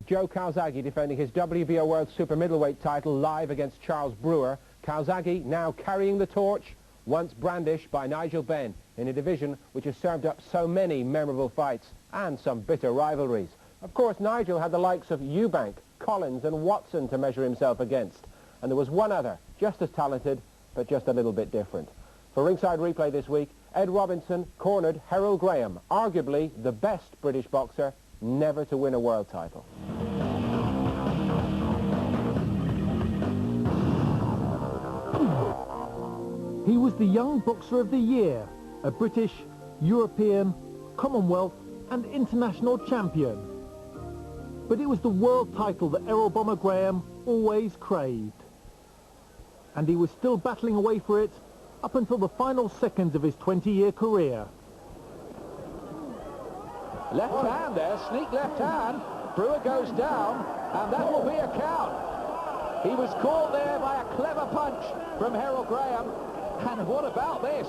Joe Calzaghe defending his WBO World Super Middleweight title live against Charles Brewer. Calzaghe now carrying the torch, once brandished by Nigel Benn in a division which has served up so many memorable fights and some bitter rivalries. Of course, Nigel had the likes of Eubank, Collins and Watson to measure himself against. And there was one other, just as talented, but just a little bit different. For Ringside Replay this week, Ed Robinson cornered Herol Graham, arguably the best British boxer never to win a world title. He was the Young Boxer of the Year, a British, European, Commonwealth and international champion. But it was the world title that Herol "Bomber" Graham always craved. And he was still battling away for it up until the final seconds of his 20-year career. Left hand there, sneak left hand. Brewer goes down, and that will be a count. He was caught there by a clever punch from Herol Graham. And what about this?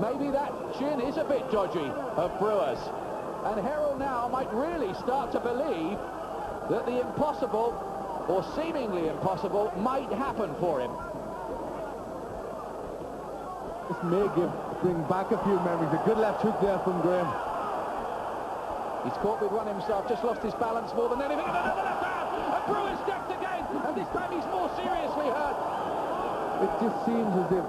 Maybe that chin is a bit dodgy of Brewer's. And Herol now might really start to believe that the impossible, or seemingly impossible, might happen for him. This may bring back a few memories. A good left hook there from Graham. He's caught with one himself, just lost his balance more than anything. And another left hand! And Brewer stepped again! And this time he's more seriously hurt. It just seems as if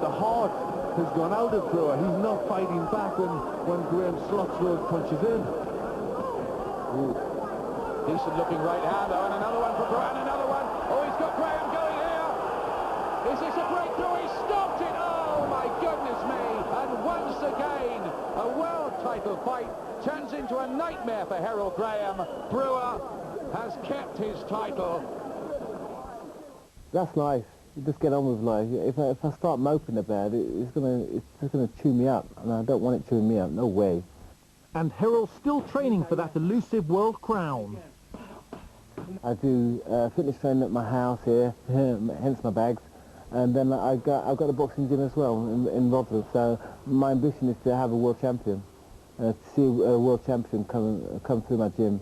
the heart has gone out of Brewer. He's not fighting back when Graham slots those punches in. Ooh. Decent looking right hand though, and another one for Brewer, and another one. Oh, he's got Graham going here. Is this a breakthrough? He stopped it! Oh my goodness me! And once again, a world title fight turns into a nightmare for Herol Graham. Brewer has kept his title. That's life. You just get on with life. If I start moping about it, it's just gonna chew me up, and I don't want it chewing me up. No way. And Herol's still training for that elusive world crown. I do fitness training at my house here, hence my bags, and then I've got a boxing gym as well in Rotherham. So my ambition is to have a world champion, to see a world champion come through my gym.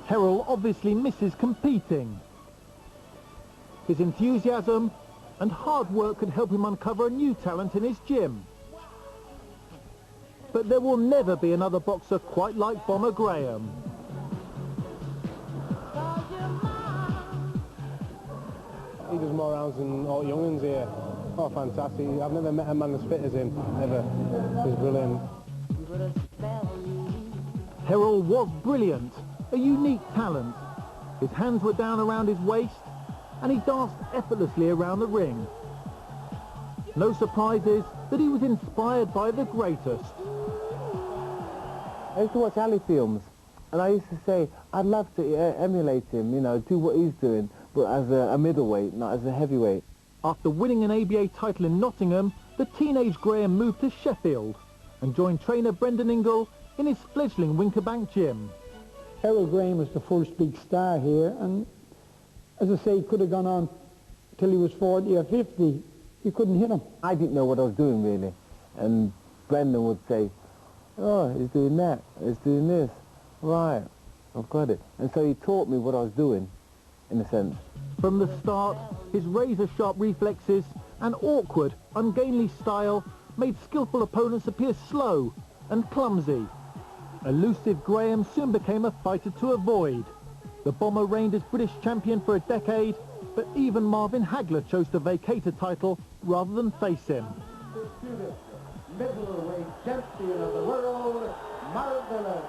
Herol obviously misses competing. His enthusiasm and hard work could help him uncover a new talent in his gym. But there will never be another boxer quite like Bomber Graham. He does more rounds than all young'uns here. Oh, fantastic. I've never met a man as fit as him, ever. He's brilliant. Herol was brilliant, a unique talent. His hands were down around his waist, and he danced effortlessly around the ring. No surprises that he was inspired by the greatest. I used to watch Ali films, and I used to say, I'd love to emulate him, you know, do what he's doing, but as a middleweight, not as a heavyweight. After winning an ABA title in Nottingham, the teenage Graham moved to Sheffield and joined trainer Brendan Ingle in his fledgling Winkerbank gym. Herol Graham was the first big star here, and as I say, he could have gone on till he was 40 or 50. You couldn't hit him. I didn't know what I was doing, really. And Brendan would say, oh, he's doing that, he's doing this. Right, I've got it. And so he taught me what I was doing, in a sense. From the start, his razor-sharp reflexes and awkward, ungainly style made skillful opponents appear slow and clumsy. Elusive Graham soon became a fighter to avoid. The Bomber reigned as British champion for a decade, but even Marvin Hagler chose to vacate a title rather than face him. Middleweight champion of the world, Marvin Hagler.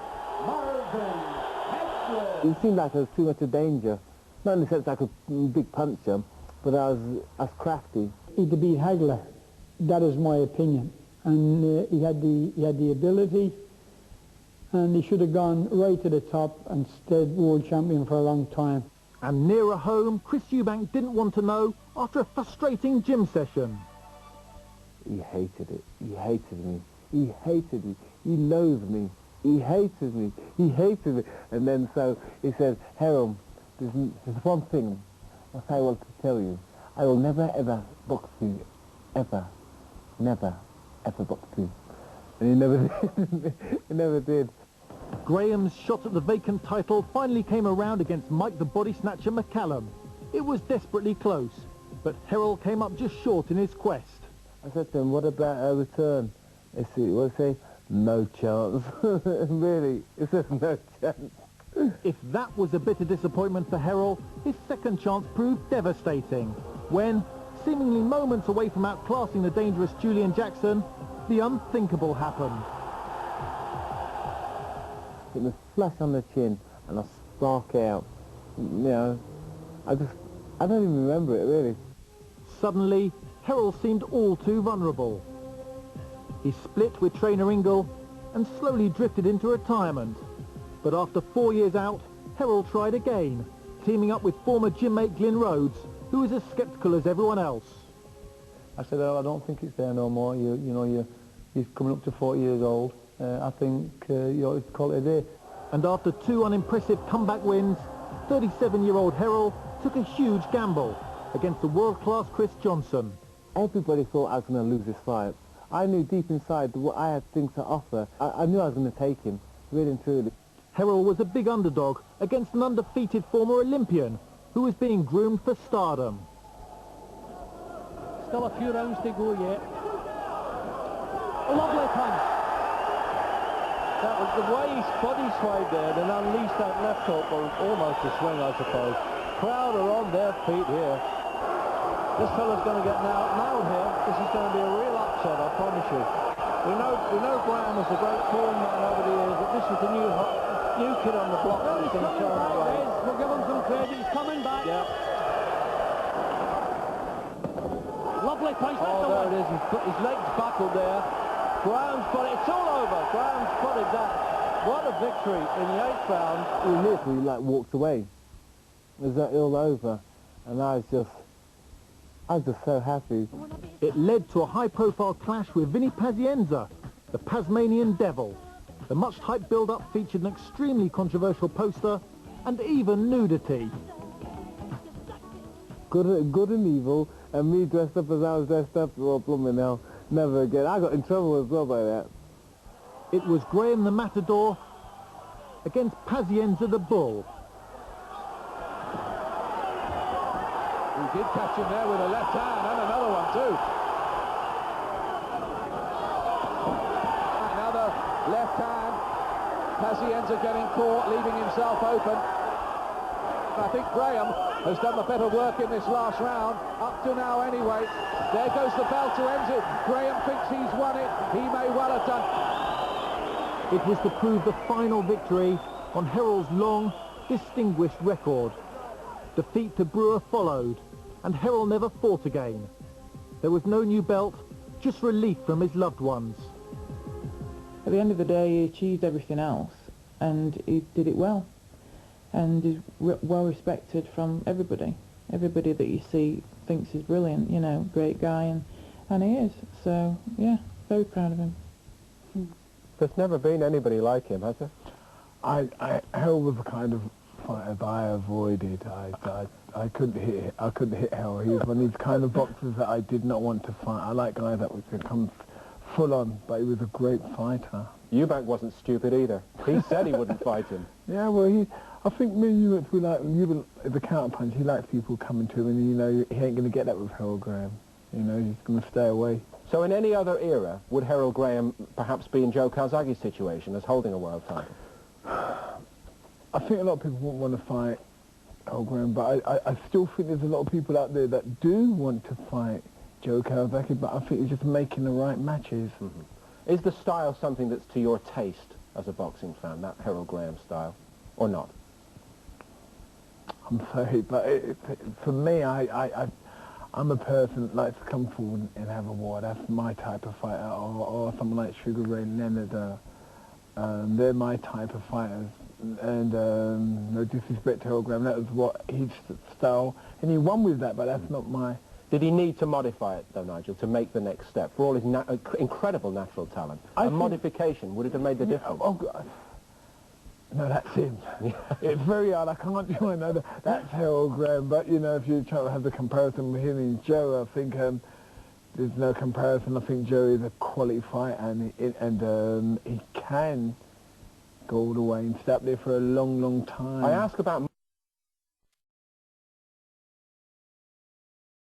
It seemed like I was too much of danger. Not in the sense I could big punch him, but I was crafty. He had to beat Hagler. That is my opinion. And he had the ability, and he should have gone right to the top and stayed world champion for a long time. And nearer home, Chris Eubank didn't want to know after a frustrating gym session. He hated it. He hated me. He hated me. He loathed me. He hated me. He hated me. And then so he said, Herol, there's one thing I want to tell you. I will never ever box you. Ever. Never ever box you. And he never did. He never did. Graham's shot at the vacant title finally came around against Mike the Body Snatcher McCallum. It was desperately close, but Herol came up just short in his quest. I said to him, what about a return? They say, what do they say? No chance. Really, it's just no chance. If that was a bitter disappointment for Herol, his second chance proved devastating when, seemingly moments away from outclassing the dangerous Julian Jackson, the unthinkable happened. It was flush on the chin and I spark out. You know, I don't even remember it really. Suddenly, Herol seemed all too vulnerable. He split with trainer Ingle and slowly drifted into retirement. But after 4 years out, Herol tried again, teaming up with former gym mate Glyn Rhodes, who was as sceptical as everyone else. I said, oh, I don't think it's there no more. You're coming up to 40 years old. I think you ought to call it a day. And after 2 unimpressive comeback wins, 37-year-old Herol took a huge gamble against the world-class Chris Johnson. Everybody thought I was going to lose this fight. I knew deep inside that I had things to offer. I knew I was going to take him, really and truly. Herol was a big underdog against an undefeated former Olympian who was being groomed for stardom. Still a few rounds to go yet. A lovely punch. That was the way his body swayed there, then unleashed that left hook, or almost a swing, I suppose. Crowd are on their feet here. This fella's going to get nailed here. This is going to be a real upset, I promise you. We know Graham was a great form man over the years, but this is the new kid on the block. Well, he's coming back, Liz. We'll give him some credit. He's coming back. Yeah. Lovely punch. Oh, there it is. His legs buckled there. Graham's got it. It's all over. Graham's spotted that. What a victory in the 8th round. He literally walked away. It was all over, and I was just so happy. It led to a high-profile clash with Vinny Pazienza, the Tasmanian Devil. The much-hyped build-up featured an extremely controversial poster and even nudity. Good and evil, and me dressed up as I was dressed up, well, blooming hell, never again. I got in trouble as well by that. It was Graham the Matador against Pazienza the Bull. He did catch him there with a left hand and another one too. Another left hand. Pazienza getting caught, leaving himself open. I think Graham has done the better work in this last round, up to now anyway. There goes the bell to end it. Graham thinks he's won it. He may well have done. It was to prove the final victory on Herol's long, distinguished record. Defeat to Brewer followed, and Herol never fought again. There was no new belt, just relief from his loved ones. At the end of the day, he achieved everything else, and he did it well. And is well respected from everybody. Everybody that you see thinks he's brilliant, you know, great guy, and he is. So, yeah, very proud of him. There's never been anybody like him, has there? Herol was the kind of fighter that I avoided. I couldn't hit Herol. He was one of these kind of boxers that I did not want to fight. I like guys that would come full on, but he was a great fighter. Eubank wasn't stupid either. He said he wouldn't fight him. Yeah, well, I think me and you, you were the counterpunch. He likes people coming to him, and you know he ain't going to get that with Herol Graham. You know, he's going to stay away. So in any other era, would Herol Graham perhaps be in Joe Calzaghe's situation as holding a world title? I think a lot of people wouldn't want to fight Herol Graham, but I still think there's a lot of people out there that do want to fight Joe Calzaghe, but I think it's just making the right matches. Mm-hmm. Is the style something that's to your taste as a boxing fan, that Herol Graham style, or not? I'm sorry, but for me, I'm a person that likes to come forward and have a war. That's my type of fighter, or someone like Sugar Ray Leonard. They're my type of fighters. And no disrespect to Herol Graham, that was what his style, and he won with that, but that's not my... Did he need to modify it, though, Nigel, to make the next step? For all his incredible natural talent, a modification, would it have made the difference? Oh, God. No, that's him. It's very hard. I can't join that. That's Herol Graham. But, you know, if you try to have the comparison with him and Joe, I think there's no comparison. I think Joe is a quality fighter, and he can go all the way and stay up there for a long, long time. I ask about